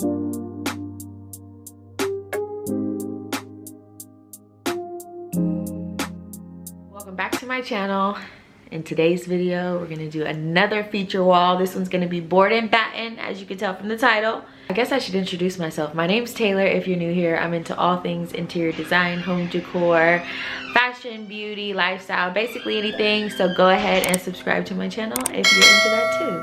Welcome back to my channel. In today's video, we're gonna do another feature wall. This one's gonna be Board and Batten, as you can tell from the title. I guess I should introduce myself. My name's Taylor. If you're new here, I'm into all things interior design, home decor, fashion, beauty, lifestyle, basically anything. So go ahead and subscribe to my channel if you're into that too.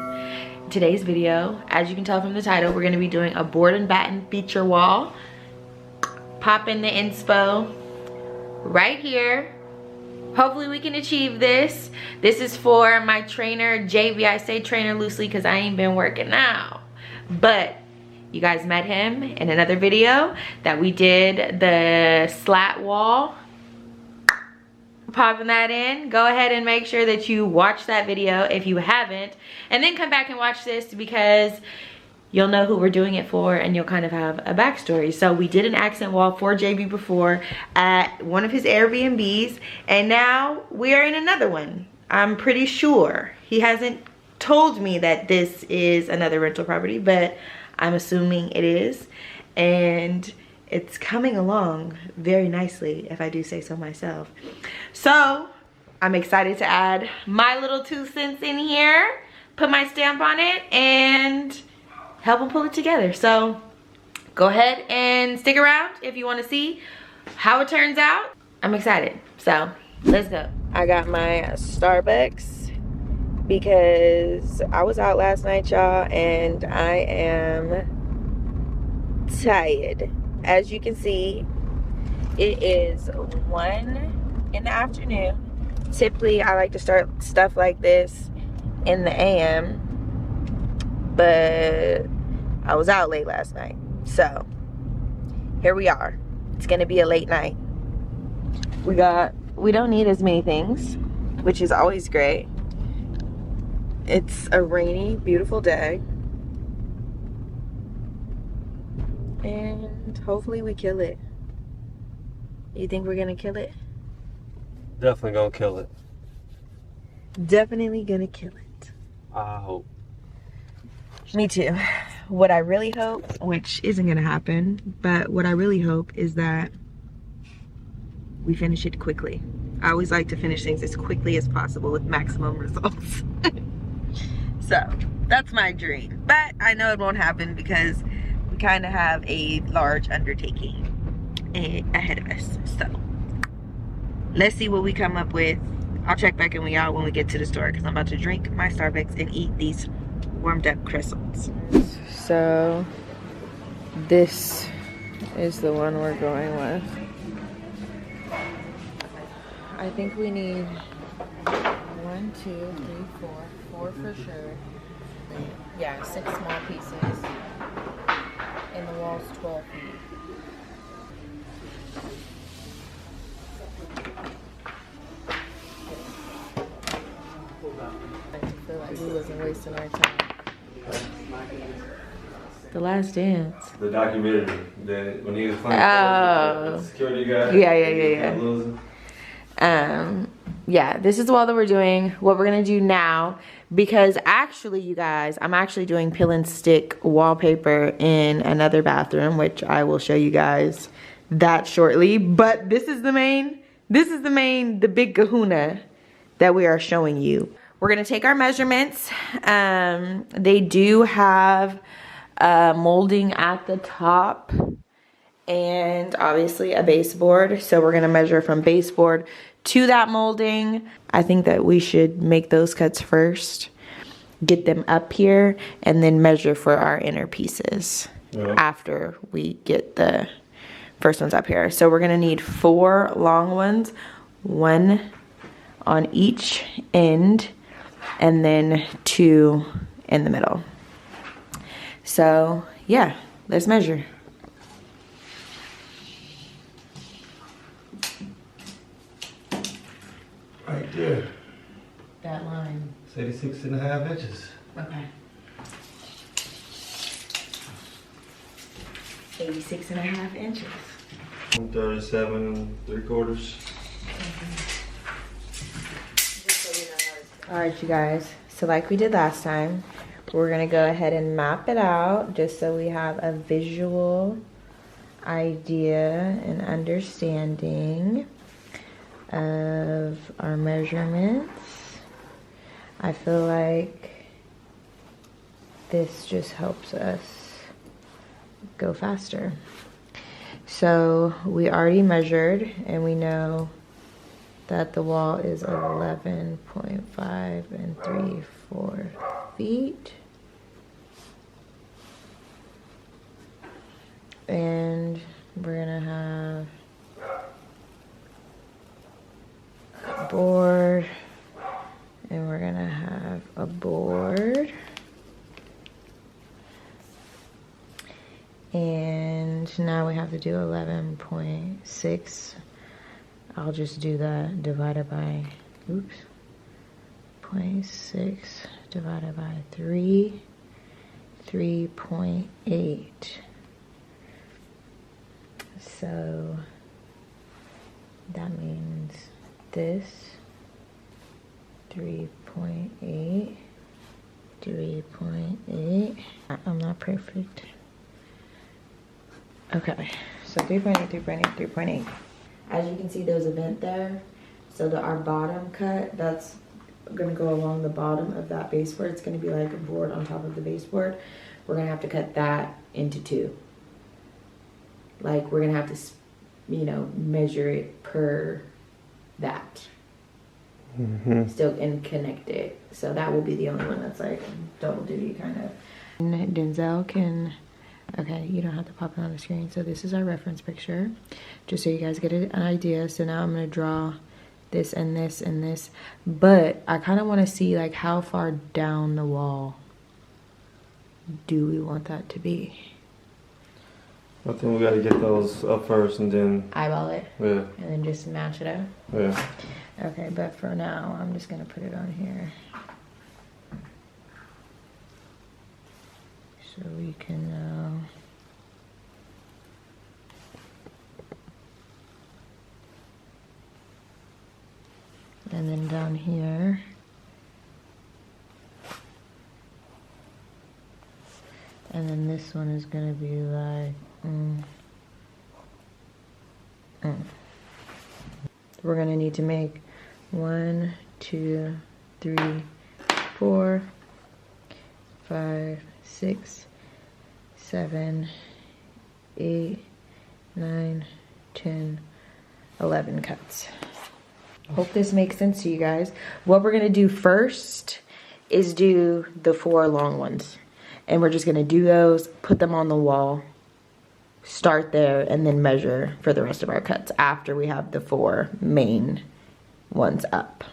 In today's video, as you can tell from the title, we're gonna be doing a Board and Batten feature wall. Pop in the inspo right here. Hopefully we can achieve this. This is for my trainer, JV. I say trainer loosely because I ain't been working out. But you guys met him in another video that we did the slat wall. Popping that in. Go ahead and make sure that you watch that video if you haven't. And then come back and watch this because you'll know who we're doing it for and you'll kind of have a backstory. So we did an accent wall for JB before at one of his Airbnbs, and now we are in another one. I'm pretty sure. He hasn't told me that this is another rental property, but I'm assuming it is. And it's coming along very nicely, if I do say so myself. So I'm excited to add my little 2 cents in here, put my stamp on it, and help them pull it together. So go ahead and stick around if you want to see how it turns out. I'm excited, so let's go. I got my Starbucks because I was out last night, y'all, and I am tired. As you can see, it is 1 in the afternoon. Typically I like to start stuff like this in the AM, but I was out late last night, so here we are. It's gonna be a late night. We don't need as many things, which is always great. It's a rainy, beautiful day, and hopefully we kill it. You think we're gonna kill it? Definitely gonna kill it. Definitely gonna kill it. I hope. Me too. What I really hope, which isn't gonna happen, but what I really hope is that we finish it quickly. I always like to finish things as quickly as possible with maximum results. So that's my dream, but I know it won't happen because we kind of have a large undertaking ahead of us. So let's see what we come up with. I'll check back in with y'all when we get to the store because I'm about to drink my Starbucks and eat these warmed up croissants. So this is the one we're going with. I think we need 1, 2, 3, 4 for sure. Yeah, 6 small pieces, and the wall's 12 feet. I feel like we wasn't wasting our time. The Last Dance. The documentary that when he was playing the security guy. Yeah, this is the wall that we're doing. What we're gonna do now, because actually, you guys, I'm actually doing peel and stick wallpaper in another bathroom, which I will show you guys that shortly. But this is the big kahuna that we are showing you. We're gonna take our measurements. They do have molding at the top and obviously a baseboard. So we're gonna measure from baseboard to that molding. I think that we should make those cuts first, get them up here, and then measure for our inner pieces after we get the first ones up here. So we're gonna need 4 long ones, 1 on each end, and then 2 in the middle. So yeah, let's measure. Right there. That line. It's 86.5 inches. Okay. 86.5 inches. 37 3/4. All right, you guys. So like we did last time, we're gonna go ahead and map it out just so we have a visual idea and understanding of our measurements. I feel like this just helps us go faster. So we already measured and we know that the wall is 11.5 and 3/4 feet. And we're gonna have a board, and we're gonna have a board. And now we have to do 11.6. I'll just do that divided by, oops, 0.6 divided by 3, 3.8. So that means this 3.8, 3.8. I'm not perfect. Okay, so 3.8, 3.8, 3.8. As you can see, there's a vent there. So our bottom cut, that's gonna go along the bottom of that baseboard. It's gonna be like a board on top of the baseboard. We're gonna have to cut that into 2. Like we're gonna have to, you know, measure it per that. Still and connect it. So that will be the only one that's like double duty kind of. And Denzel can, okay, you don't have to pop it on the screen. So this is our reference picture, just so you guys get an idea. So now I'm gonna draw this and this and this, but I kind of want to see like how far down the wall do we want that to be. I think we gotta get those up first and then eyeball it. Yeah. And then just match it up. Yeah. Okay, but for now, I'm just gonna put it on here. So we can and then down here. And then this one is gonna be like, we're gonna need to make 1, 2, 3, 4, 5, 6, 7, 8, 9, 10, 11 cuts. Hope this makes sense to you guys. What we're gonna do first is do the 4 long ones. And we're just gonna do those, put them on the wall, start there, and then measure for the rest of our cuts after we have the 4 main ones up.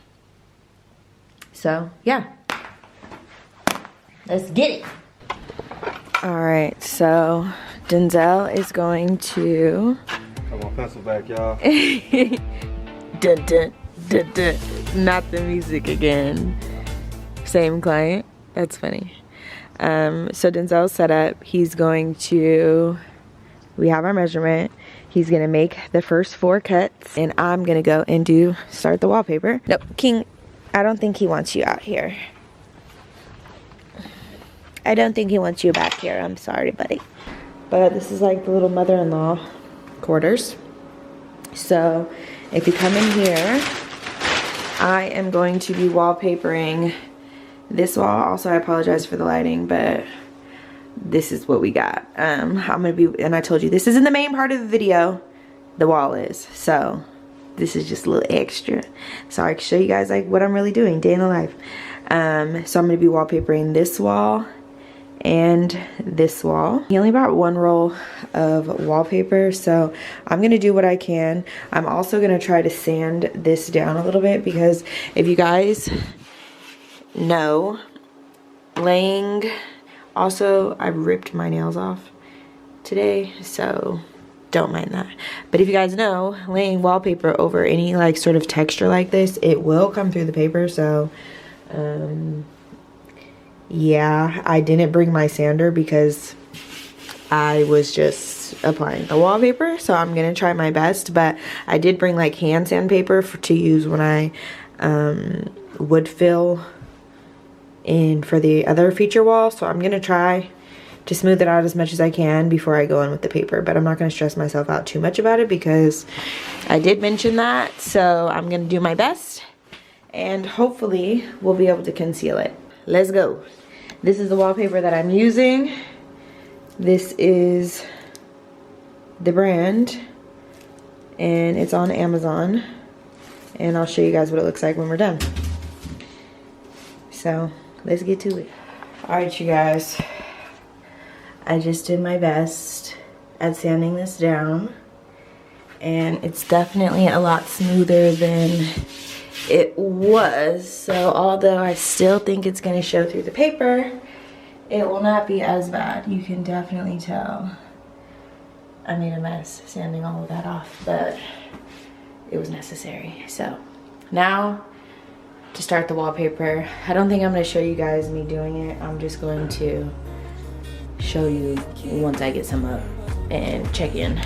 So yeah, let's get it. All right, so Denzel is going to, Come on, pencil back, y'all. dun, dun, dun, dun. Not the music again. Same client, that's funny. So Denzel's set up. He's going to, we have our measurement. He's gonna make the first 4 cuts, and I'm gonna go and start the wallpaper. Nope, King, I don't think he wants you out here. I don't think he wants you back here. I'm sorry, buddy. But this is like the little mother-in-law quarters. So if you come in here, I am going to be wallpapering this wall. Also, I apologize for the lighting, but this is what we got. I'm gonna be, and I told you this isn't the main part of the video, the wall is, so this is just a little extra so I can show you guys like what I'm really doing day in the life. So I'm gonna be wallpapering this wall and this wall. He only brought 1 roll of wallpaper, so I'm gonna do what I can. I'm also gonna try to sand this down a little bit, because if you guys know, laying, also I ripped my nails off today, so don't mind that. But if you guys know, laying wallpaper over any like sort of texture like this, it will come through the paper. So yeah, I didn't bring my sander because I was just applying the wallpaper, so I'm gonna try my best. But I did bring like hand sandpaper to use when I would fill in for the other feature wall. So I'm gonna try to smooth it out as much as I can before I go in with the paper, but I'm not gonna stress myself out too much about it because I did mention that. So I'm gonna do my best and hopefully we'll be able to conceal it. Let's go. This is the wallpaper that I'm using. This is the brand and it's on Amazon, and I'll show you guys what it looks like when we're done. So let's get to it. All right, you guys, I just did my best at sanding this down, and it's definitely a lot smoother than it was. So although I still think it's gonna show through the paper, it will not be as bad. You can definitely tell I made a mess sanding all of that off, but it was necessary. So now to start the wallpaper, I don't think I'm gonna show you guys me doing it. I'm just going to show you once I get some up and check in.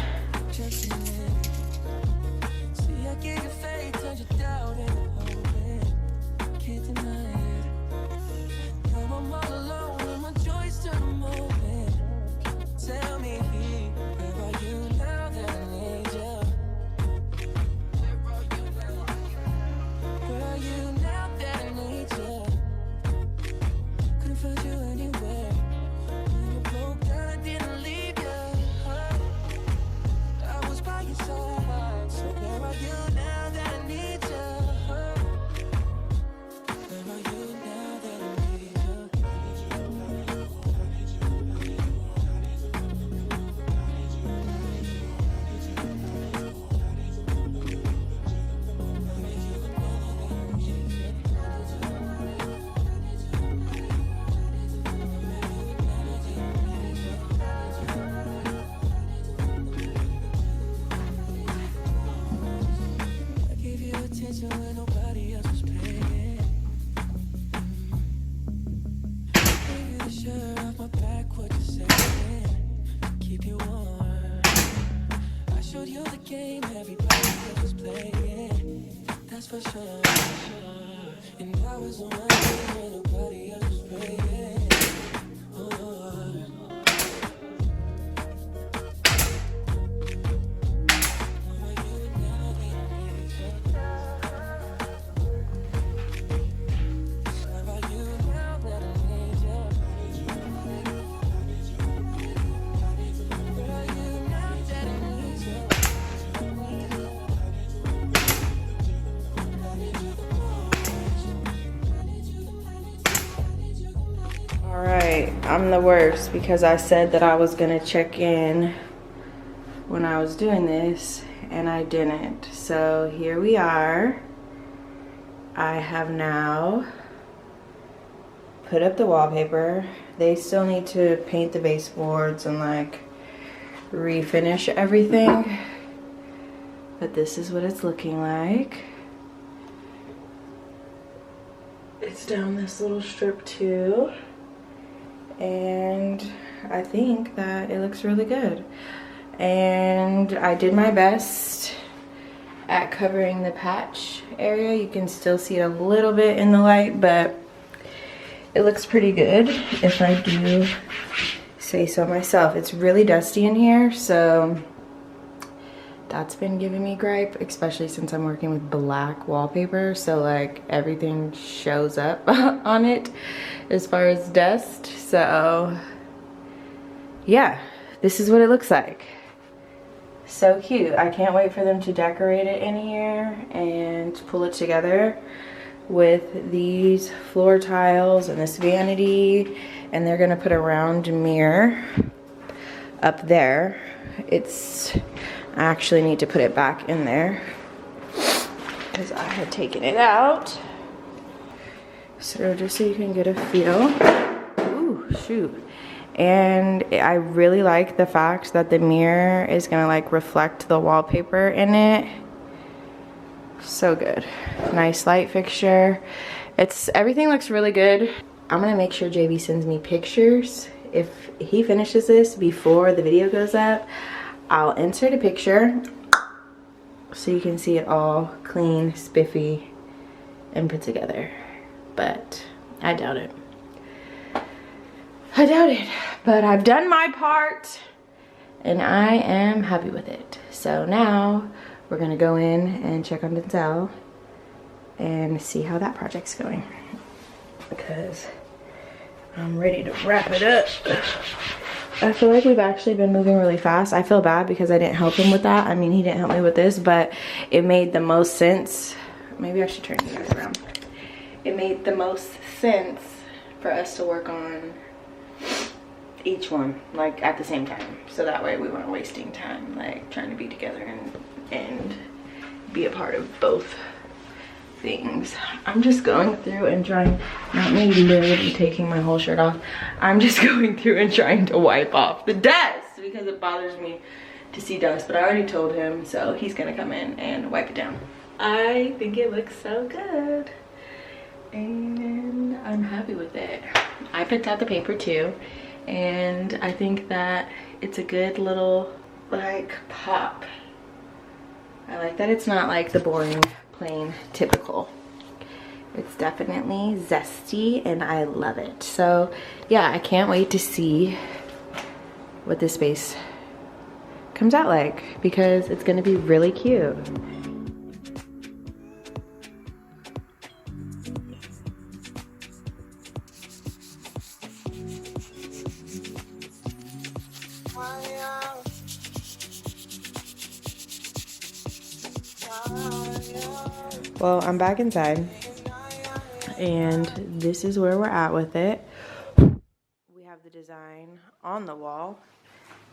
I'm the worst because I said that I was gonna check in when I was doing this and I didn't. So here we are. I have now put up the wallpaper. They still need to paint the baseboards and like refinish everything, but this is what it's looking like. It's down this little strip too. And I think that it looks really good. And I did my best at covering the patch area. You can still see it a little bit in the light, but it looks pretty good if I do say so myself. It's really dusty in here, so that's been giving me gripe, especially since I'm working with black wallpaper, so like everything shows up on it as far as dust. So yeah, this is what it looks like. So cute. I can't wait for them to decorate it in here and pull it together with these floor tiles and this vanity, and they're gonna put a round mirror up there. I actually need to put it back in there because I had taken it out. So just so you can get a feel. Ooh, shoot. And I really like the fact that the mirror is gonna like reflect the wallpaper in it. So good. Nice light fixture. Everything looks really good. I'm gonna make sure JB sends me pictures. If he finishes this before the video goes up, I'll insert a picture so you can see it all clean, spiffy, and put together. But I doubt it. I doubt it, but I've done my part and I am happy with it. So now we're gonna go in and check on Denzel and see how that project's going, because I'm ready to wrap it up. I feel like we've actually been moving really fast. I feel bad because I didn't help him with that. I mean, he didn't help me with this, but it made the most sense. Maybe I should turn you guys around. It made the most sense for us to work on each one like at the same time, so that way we weren't wasting time like trying to be together and be a part of both things. I'm just going through and trying, not me literally taking my whole shirt off, I'm just going through and trying to wipe off the dust because it bothers me to see dust, but I already told him, so he's gonna come in and wipe it down. I think it looks so good and I'm happy with it. I picked out the paper too, and I think that it's a good little like pop. I like that it's not like the boring, plain, typical. It's definitely zesty and I love it. So yeah, I can't wait to see what this space comes out like, because it's gonna be really cute. Well, I'm back inside and this is where we're at with it. We have the design on the wall,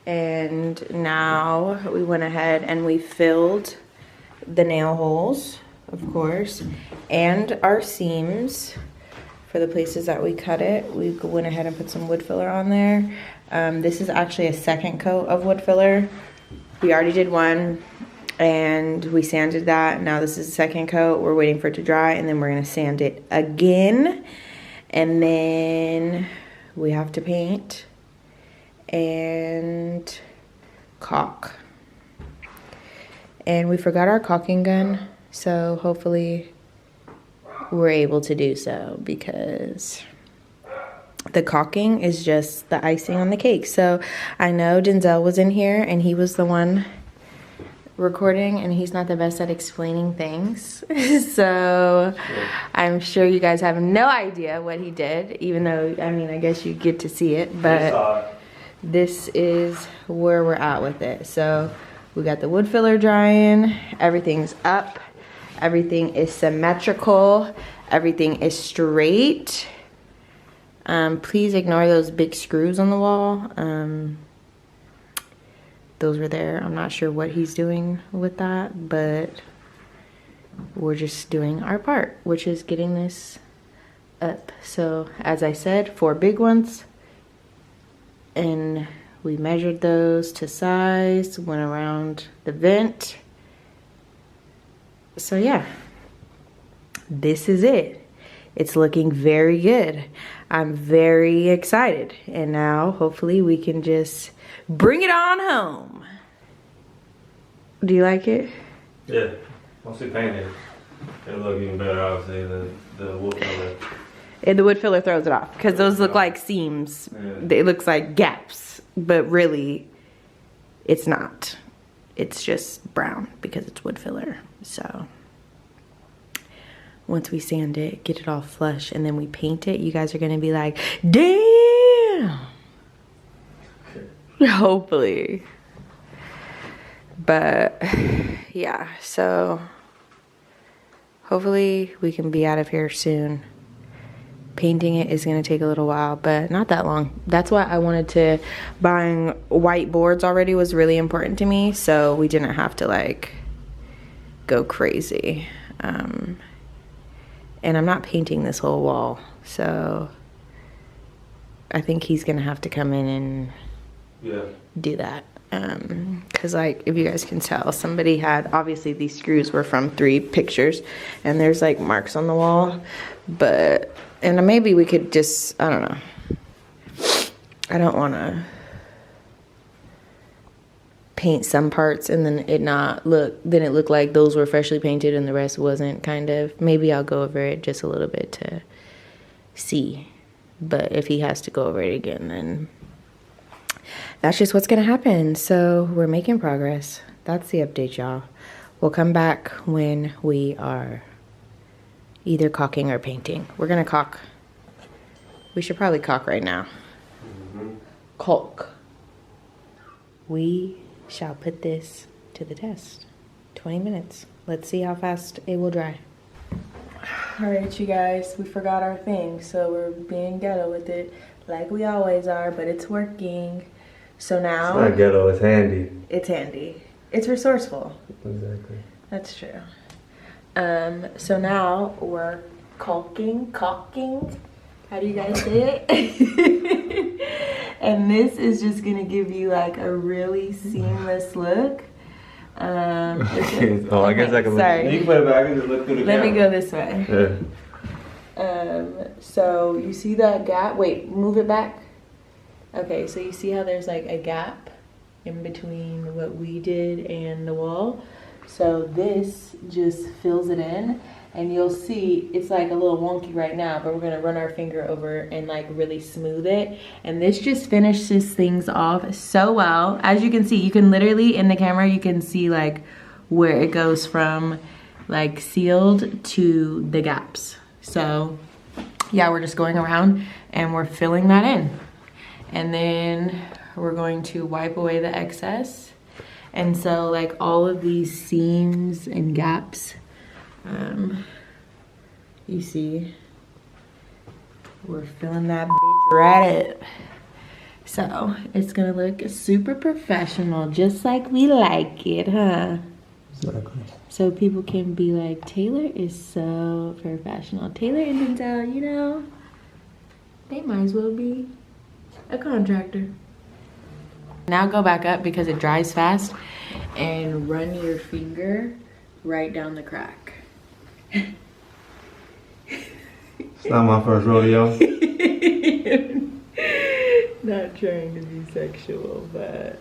and now we went ahead and we filled the nail holes, of course, and our seams for the places that we cut it. We went ahead and put some wood filler on there. This is actually a second coat of wood filler. We already did one and we sanded that. Now this is the second coat. We're waiting for it to dry, and then we're gonna sand it again, and then we have to paint and caulk. And we forgot our caulking gun, so hopefully we're able to do so, because the caulking is just the icing on the cake. So I know Denzel was in here and he was the one recording, and he's not the best at explaining things. So I'm sure you guys have no idea what he did, even though, I mean, I guess you get to see it, but this is where we're at with it. So we got the wood filler drying, everything's up, everything is symmetrical, everything is straight. Please ignore those big screws on the wall. Those were there. I'm not sure what he's doing with that, but we're just doing our part, which is getting this up. So as I said, 4 big ones, and we measured those to size, went around the vent. So yeah, this is it. It's looking very good. I'm very excited, and now hopefully we can just bring it on home. Do you like it? Yeah, once we paint it, it'll look even better, obviously, the wood filler. And the wood filler throws it off, because those look like seams. Yeah. It looks like gaps, but really it's not. It's just brown because it's wood filler. So once we sand it, get it all flush, and then we paint it, you guys are gonna be like, damn! Hopefully. But yeah, so hopefully we can be out of here soon. Painting it is gonna take a little while, but not that long. That's why I wanted to, buying white boards already was really important to me, so we didn't have to like go crazy. And I'm not painting this whole wall, so I think he's gonna have to come in and do that. Because like, if you guys can tell, somebody had, obviously these screws were from 3 pictures, and there's like marks on the wall, but, and maybe we could just, I don't know. I don't want to paint some parts and then it not look, then it looked like those were freshly painted and the rest wasn't, kind of. Maybe I'll go over it just a little bit to see. But if he has to go over it again, then that's just what's gonna happen. So we're making progress. That's the update, y'all. We'll come back when we are either caulking or painting. We're gonna caulk. We should probably caulk right now. Caulk. We shall put this to the test. 20 minutes. Let's see how fast it will dry. All right, you guys, we forgot our thing, so we're being ghetto with it like we always are, but it's working. So now... It's not ghetto, it's handy. It's handy. It's resourceful. Exactly. That's true. So now we're caulking. How do you guys say it? And this is just gonna give you like a really seamless look. Oh, I guess I can look. Sorry. You can put it back, I can just look through the Let camera. me go this way. Yeah. So you see that gap? Wait, move it back. Okay, so you see how there's like a gap in between what we did and the wall? So this just fills it in, and you'll see it's like a little wonky right now, but we're gonna run our finger over and like really smooth it. And this just finishes things off so well. As you can see, you can literally, in the camera, you can see like where it goes from like sealed to the gaps. So yeah, we're just going around and we're filling that in. And then we're going to wipe away the excess. And so like all of these seams and gaps, you see, we're filling that bitch right up. So it's gonna look super professional, just like we like it, huh? Exactly. So people can be like, Taylor is so professional. Taylor and Denzel, you know, they might as well be a contractor. Now go back up because it dries fast and run your finger right down the crack. It's not my first rodeo. Not trying to be sexual, but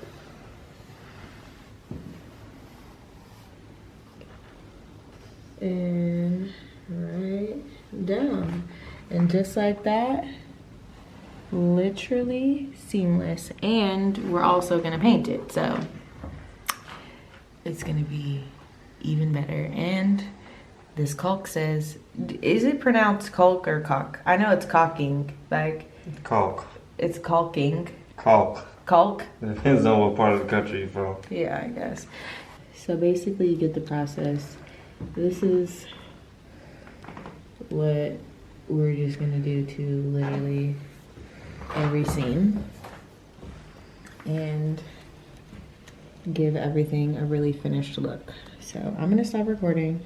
and right down, and just like that, literally seamless. And we're also gonna paint it, so it's gonna be even better. And this caulk says, is it pronounced caulk or caulk? I know it's caulking, like Caulk. it's caulking. Caulk. Caulk? Depends on what part of the country you're from. Yeah, I guess. So basically you get the process. This is what we're just gonna do to literally every scene and give everything a really finished look. So I'm gonna stop recording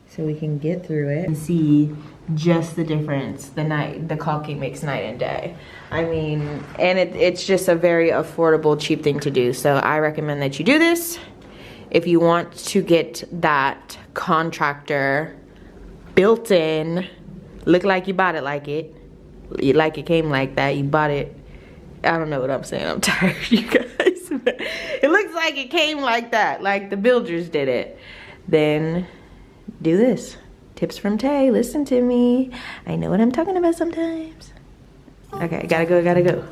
so we can get through it and see just the difference the caulking makes night and day. I mean, and it's just a very affordable, cheap thing to do. So I recommend that you do this if you want to get that contractor built in, look like you bought it like it came like that, you bought it. I don't know what I'm saying, I'm tired, you guys. It looks like it came like that, like the builders did it. Then do this. Tips from Tay, listen to me. I know what I'm talking about sometimes. Okay, gotta go.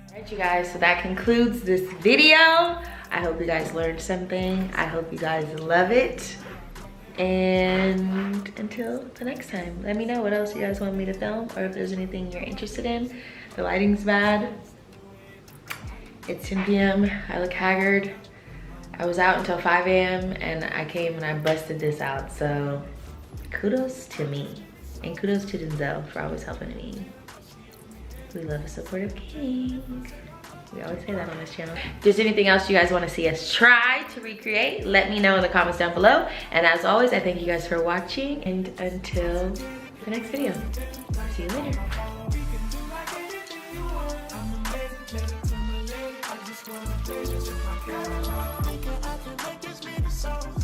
Alright, you guys, so that concludes this video. I hope you guys learned something. I hope you guys love it. And until the next time, let me know what else you guys want me to film, or if there's anything you're interested in. The lighting's bad. It's 10 p.m. I look haggard. I was out until 5 a.m. and I came and I busted this out. So kudos to me. And kudos to Denzel for always helping me. We love a supportive king. We always say that on this channel. If there's anything else you guys want to see us try to recreate, let me know in the comments down below. And as always, I thank you guys for watching. And until the next video, see you later. I just wanna play this with my girl. I think I can make this mean so.